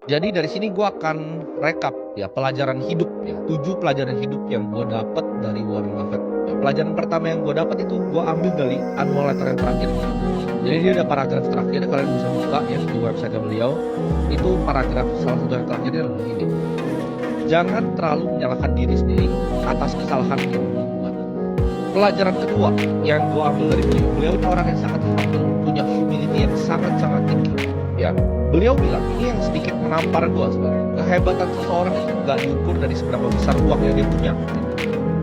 Jadi dari sini gue akan rekap ya pelajaran hidup ya, 7 pelajaran hidup yang gue dapat dari Warren Buffett. Ya, pelajaran pertama yang gue dapat itu gue ambil dari annual letter yang terakhir. Jadi dia ada paragraf terakhir, kalian bisa buka ya di website beliau. Itu paragraf salah satu yang terakhirnya adalah ini. Jangan terlalu menyalahkan diri sendiri atas kesalahan yang dibuat. Pelajaran kedua yang gue ambil dari beliau, beliau itu orang yang sangat humble, punya humility yang sangat-sangat tinggi. Ya, beliau bilang ini yang sedikit menampar gue sebenarnya. Kehebatan seseorang itu nggak diukur dari seberapa besar uang yang dia punya.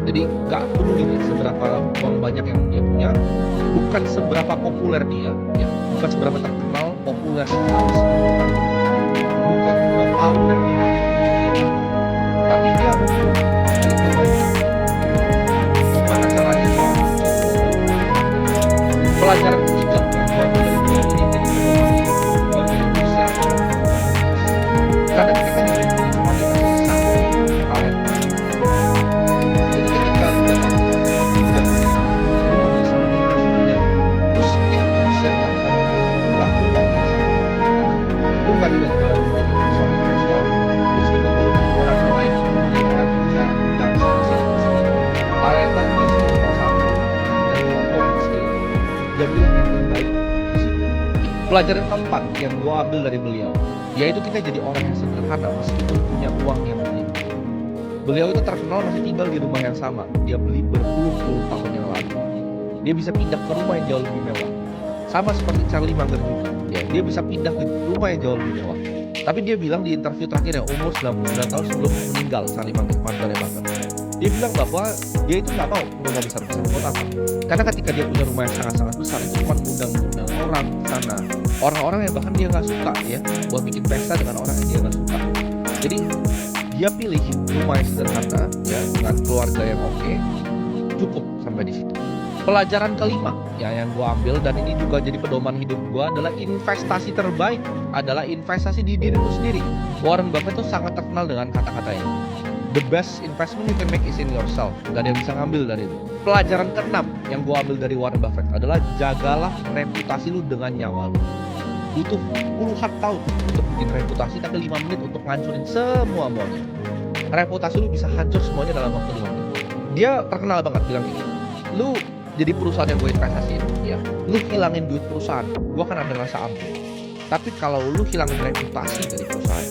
Jadi nggak peduli nih seberapa uang banyak yang dia punya, bukan seberapa populer dia, ya, bukan seberapa terkenal, populer sekali, bukan berapa aware dia, tapi dia gimana caranya dia pelajaran ketiga yang gua ambil dari beliau ini jadi pedoman hidup bagi manusia. Kadang kita hidup ini cuma dikasih satu talent. Jadi ketika lu dapat udah punya, lu bisa menginvestasinya. Terus itu bisa dilakukan, lakukan dengan sangat baik. Lu nggak tiba-tiba jadi perusahaan investor, terus tiba-tiba orang lain punya orang bisa nggak bisa di sini di sini. Talenta itu bisa jadi nomor satu dan performance skill jadi yang terbaik di situ. Pelajaran keempat yang gue ambil dari beliau, yaitu kita jadi orang yang sederhana meskipun punya uang yang berlimpah. Beliau itu terkenal masih tinggal di rumah yang sama. Dia beli berpuluh-puluh tahun yang lalu. Dia bisa pindah ke rumah yang jauh lebih mewah. Sama seperti Charlie Munger juga. Ya, dia bisa pindah ke rumah yang jauh lebih mewah. Tapi dia bilang di interview terakhir yang umur 99 tahun sebelum meninggal, Charlie Munger, mantannya Buffett. Dia bilang bahwa dia itu nggak mau rumah besar-besar. Buat apa? Karena ketika dia punya rumah yang sangat-sangat besar, itu cuma ngundang-ngundang orang ke sana. Orang-orang yang bahkan dia nggak suka ya, buat bikin pesta dengan orang yang dia nggak suka. Jadi dia pilih rumah yang sederhana ya dengan keluarga yang oke, cukup sampai di situ. Pelajaran kelima ya yang gue ambil dan ini juga jadi pedoman hidup gue adalah investasi terbaik adalah investasi di diri lu sendiri. Warren Buffett itu sangat terkenal dengan kata-kata ini. The best investment you can make is in yourself. Gak ada yang bisa ngambil dari itu. Pelajaran keenam yang gue ambil dari Warren Buffett adalah jagalah reputasi lu dengan nyawa lu. Butuh puluhan tahun untuk bikin reputasi, tapi 5 menit untuk ngancurin semua-muanya. Reputasi lu bisa hancur semuanya dalam waktu 5 menit. Dia terkenal banget bilang gini, lu jadi perusahaan yang gue investasiin, ya, lu hilangin duit perusahaan, gue akan ada rasa aman. Tapi kalau lu hilangin reputasi dari perusahaan,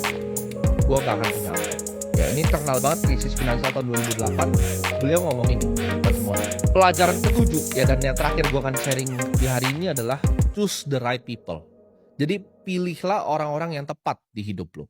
gue gak akan punya apa. Ya, ini terkenal banget krisis finansial tahun 2008. Beliau ngomong ini buat semua. Pelajaran ketujuh ya dan yang terakhir gue akan sharing di hari ini adalah choose the right people. Jadi pilihlah orang-orang yang tepat di hidup lo.